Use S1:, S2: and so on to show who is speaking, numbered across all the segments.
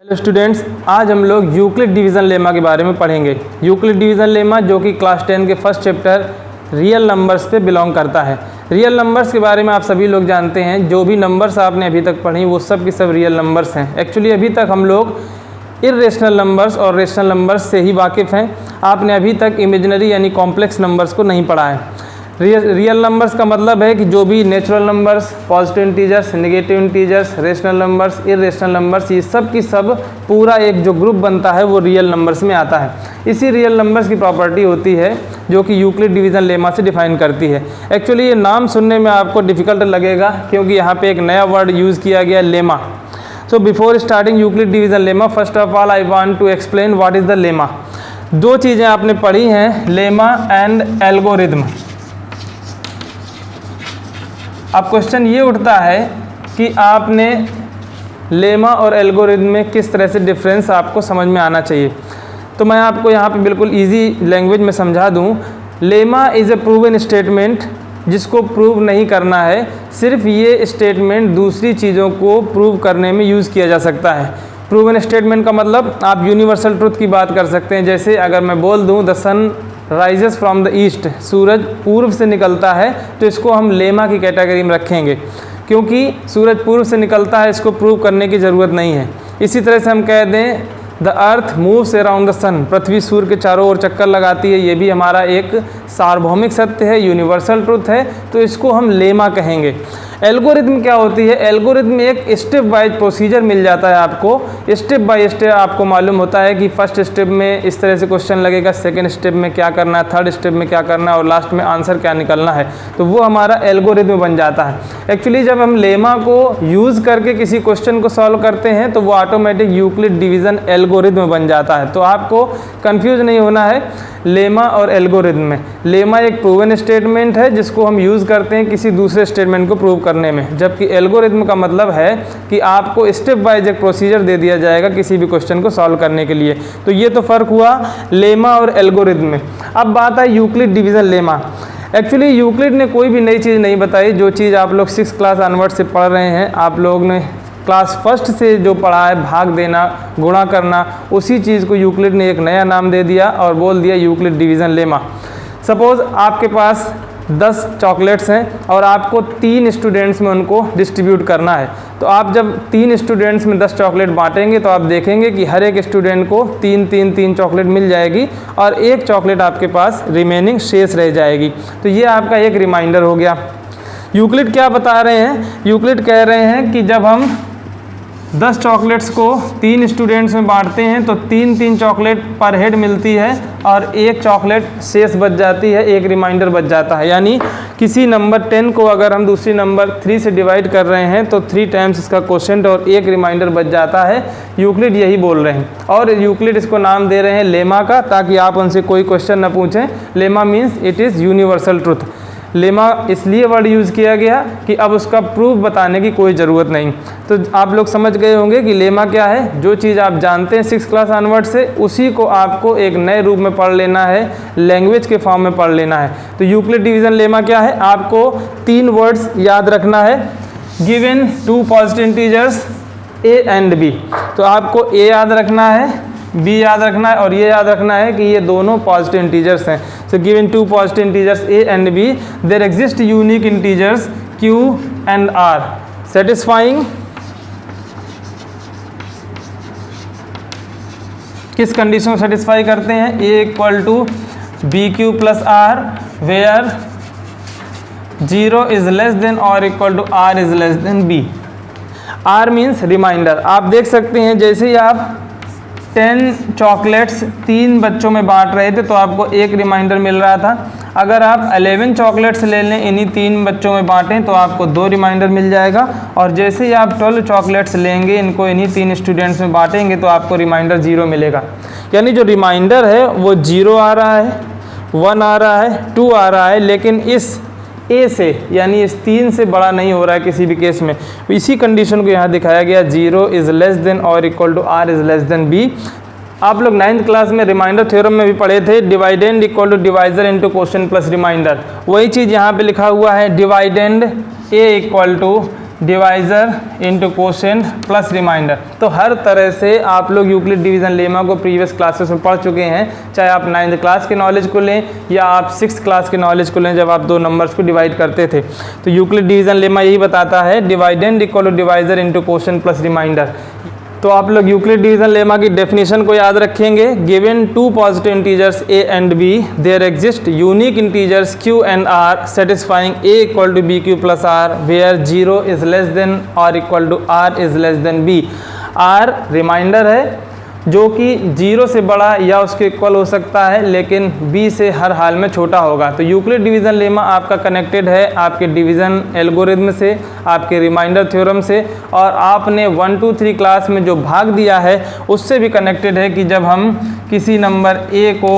S1: Hello students, आज हम लोग यूक्लिड डिवीज़न लेमा के बारे में पढ़ेंगे। यूक्लिड डिवीज़न लेमा जो कि क्लास 10 के फर्स्ट चैप्टर रियल नंबर्स पे बिलोंग करता है। रियल नंबर्स के बारे में आप सभी लोग जानते हैं, जो भी नंबर्स आपने अभी तक पढ़ी वो सब की सब रियल नंबर्स हैं। एक्चुअली अभी तक हम लोग इर्रेशनल नंबर्स और रेशनल नंबर्स से ही वाकिफ़ हैं। आपने अभी तक इमेजिनरी यानी कॉम्प्लेक्स नंबर्स को नहीं पढ़ा है। रियल नंबर्स का मतलब है कि जो भी natural numbers, positive integers, negative integers, rational numbers, irrational numbers, ये सब की सब पूरा एक जो ग्रुप बनता है वो रियल नंबर्स में आता है। इसी रियल नंबर्स की प्रॉपर्टी होती है जो कि यूक्लिड डिवीज़न लेमा से डिफाइन करती है। एक्चुअली ये नाम सुनने में आपको डिफ़िकल्ट लगेगा क्योंकि यहाँ पे एक नया वर्ड यूज़ किया गया, lemma. So before starting Euclid division lemma, first of all I want to explain what is the lemma. दो चीज़ें आपने पढ़ी हैं, लेमा एंड एल्गोरिथम। अब क्वेश्चन ये उठता है कि आपने लेमा और एल्गोरिथम में किस तरह से डिफरेंस आपको समझ में आना चाहिए। तो मैं आपको यहाँ पे बिल्कुल इजी लैंग्वेज में समझा दूँ। Lemma is a proven statement, जिसको प्रूव नहीं करना है। सिर्फ ये स्टेटमेंट दूसरी चीज़ों को प्रूव करने में यूज़ किया जा सकता है। प्रूवन स्टेटमेंट का मतलब आप यूनिवर्सल ट्रुथ की बात कर सकते हैं। जैसे अगर मैं बोल दूँ the sun rises from the east, सूरज पूर्व से निकलता है, तो इसको हम लेमा की कैटेगरी में रखेंगे क्योंकि सूरज पूर्व से निकलता है, इसको प्रूव करने की ज़रूरत नहीं है। इसी तरह से हम कह दें the earth moves around the sun, पृथ्वी सूर्य के चारों ओर चक्कर लगाती है, ये भी हमारा एक सार्वभौमिक सत्य है, यूनिवर्सल ट्रुथ है, तो इसको हम लेमा कहेंगे। एल्गोरिथम क्या होती है? एल्गोरिथम में एक स्टेप वाइज प्रोसीजर मिल जाता है आपको। स्टेप बाय स्टेप आपको मालूम होता है कि फर्स्ट स्टेप में इस तरह से क्वेश्चन लगेगा, सेकंड स्टेप में क्या करना है, थर्ड स्टेप में क्या करना है और लास्ट में आंसर क्या निकलना है, तो वो हमारा एल्गोरिथम बन जाता है। एक्चुअली जब हम लेमा को यूज़ करके किसी क्वेश्चन को सॉल्व करते हैं तो वो ऑटोमेटिक यूक्लिड डिवीज़न एल्गोरिथम बन जाता है। तो आपको कंफ्यूज नहीं होना है लेमा और एल्गोरिथम में। लेमा एक प्रूवन स्टेटमेंट है जिसको हम यूज़ करते हैं किसी दूसरे स्टेटमेंट को प्रूव करने में, जबकि एल्गोरिथम का मतलब है कि आपको स्टेप वाइज एक प्रोसीजर दे दिया जाएगा किसी भी क्वेश्चन को सॉल्व करने के लिए। तो ये तो फ़र्क हुआ लेमा और एल्गोरिथम में। अब बात है Euclid division lemma. Actually Euclid ने कोई भी नई चीज़ नहीं बताई। जो चीज़ आप लोग 6th क्लास ऑनवर्ड से पढ़ रहे हैं, आप लोग ने क्लास फर्स्ट से जो पढ़ा है, भाग देना, गुणा करना, उसी चीज़ को यूक्लिड ने एक नया नाम दे दिया और बोल दिया यूक्लिड डिवीज़न लेमा। सपोज़ आपके पास 10 चॉकलेट्स हैं और आपको 3 स्टूडेंट्स में उनको डिस्ट्रीब्यूट करना है। तो आप जब 3 स्टूडेंट्स में 10 चॉकलेट बांटेंगे तो आप देखेंगे कि हर एक स्टूडेंट को 3 चॉकलेट मिल जाएगी और एक चॉकलेट आपके पास रिमेनिंग शेष रह जाएगी। तो ये आपका एक रिमाइंडर हो गया। यूक्लिड क्या बता रहे हैं? यूक्लिड कह रहे हैं कि जब हम 10 चॉकलेट्स को 3 स्टूडेंट्स में बांटते हैं तो 3 चॉकलेट पर हेड मिलती है और एक चॉकलेट शेष बच जाती है, एक रिमाइंडर बच जाता है। यानी किसी नंबर 10 को अगर हम दूसरी नंबर 3 से डिवाइड कर रहे हैं तो 3 टाइम्स इसका क्वोशेंट और एक रिमाइंडर बच जाता है। यूक्लिड यही बोल रहे हैं और यूक्लिड इसको नाम दे रहे हैं लेमा का, ताकि आप उनसे कोई क्वेश्चन ना पूछें। Lemma means it is universal truth. Lemma इसलिए वर्ड यूज़ किया गया कि अब उसका प्रूफ बताने की कोई ज़रूरत नहीं। तो आप लोग समझ गए होंगे कि लेमा क्या है। जो चीज़ आप जानते हैं 6th क्लास ऑनवर्ड से, उसी को आपको एक नए रूप में पढ़ लेना है, लैंग्वेज के फॉर्म में पढ़ लेना है। तो यूक्लिड डिवीज़न लेमा क्या है? आपको 3 वर्ड्स याद रखना है। Given 2 positive integers A and B, तो आपको ए याद रखना है, बी याद रखना है और ये याद रखना है कि ये दोनों पॉजिटिव इंटीजर्स हैं। So given 2 positive integers A and B, there exist unique integers Q and R satisfying किस कंडीशन को सेटिस्फाई करते हैं? A equal to B Q plus R, where 0 is less than और equal to R is less than B. R means remainder. आप देख सकते हैं जैसे ही आप 10 चॉकलेट्स 3 बच्चों में बांट रहे थे तो आपको एक रिमाइंडर मिल रहा था। अगर आप 11 चॉकलेट्स ले लें, इन्हीं 3 बच्चों में बांटें तो आपको 2 रिमाइंडर मिल जाएगा। और जैसे ही आप 12 चॉकलेट्स लेंगे, इनको इन्हीं 3 स्टूडेंट्स में बांटेंगे तो आपको रिमाइंडर 0 मिलेगा। यानी जो रिमाइंडर है वो 0 आ रहा है, 1 आ रहा है, 2 आ रहा है, लेकिन इस ए से यानी इस 3 से बड़ा नहीं हो रहा है किसी भी केस में। इसी कंडीशन को यहाँ दिखाया गया, 0 इज़ लेस देन और equal to R is less than B. आप लोग 9th क्लास में रिमाइंडर थ्योरम में भी पढ़े थे, dividend equal to divisor into quotient plus remainder. वही चीज़ यहाँ पे लिखा हुआ है, dividend A equal to divisor into quotient plus remainder. तो हर तरह से आप लोग यूक्लिड डिवीज़न लेमा को प्रीवियस क्लासेस में पढ़ चुके हैं, चाहे आप 9th क्लास के नॉलेज को लें या आप 6th क्लास के नॉलेज को लें, जब आप दो नंबर्स को डिवाइड करते थे। तो यूक्लिड डिवीज़न लेमा यही बताता है, dividend equal to divisor into quotient plus remainder. तो आप लोग यूक्लिड डिवीज़न लेमा की डेफिनेशन को याद रखेंगे। Given two positive integers a and b, there exist unique integers q and r satisfying a equal to B Q plus r where 0 is less than और equal to r is less than b। r remainder है जो कि 0 से बड़ा या उसके equal हो सकता है, लेकिन b से हर हाल में छोटा होगा। तो यूक्लिड डिवीज़न लेमा आपका कनेक्टेड है आपके डिवीज़न एल्गोरिथम से, आपके रिमाइंडर थ्योरम से, और आपने 1 2 3 क्लास में जो भाग दिया है उससे भी कनेक्टेड है कि जब हम किसी नंबर a को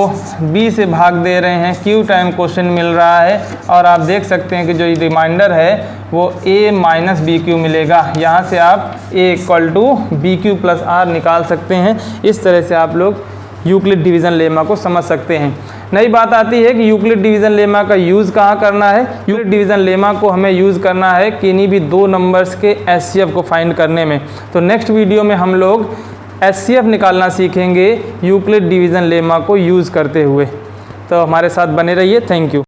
S1: b से भाग दे रहे हैं, q टाइम क्वेश्चन मिल रहा है, और आप देख सकते हैं कि जो रिमाइंडर है वो a माइनस बी क्यू मिलेगा। यहाँ से आप a equal to B Q plus R निकाल सकते हैं। इस तरह से आप लोग यूक्लिड डिवीज़न लेमा को समझ सकते हैं। नई बात आती है कि यूक्लिड डिवीज़न लेमा का यूज़ कहाँ करना है। यूक्लिड डिवीज़न लेमा को हमें यूज़ करना है किन्हीं भी दो नंबर्स के एचसीएफ को फाइंड करने में। तो नेक्स्ट वीडियो में हम लोग एचसीएफ निकालना सीखेंगे यूक्लिड डिवीज़न लेमा को यूज़ करते हुए। तो हमारे साथ बने रहिए। Thank you.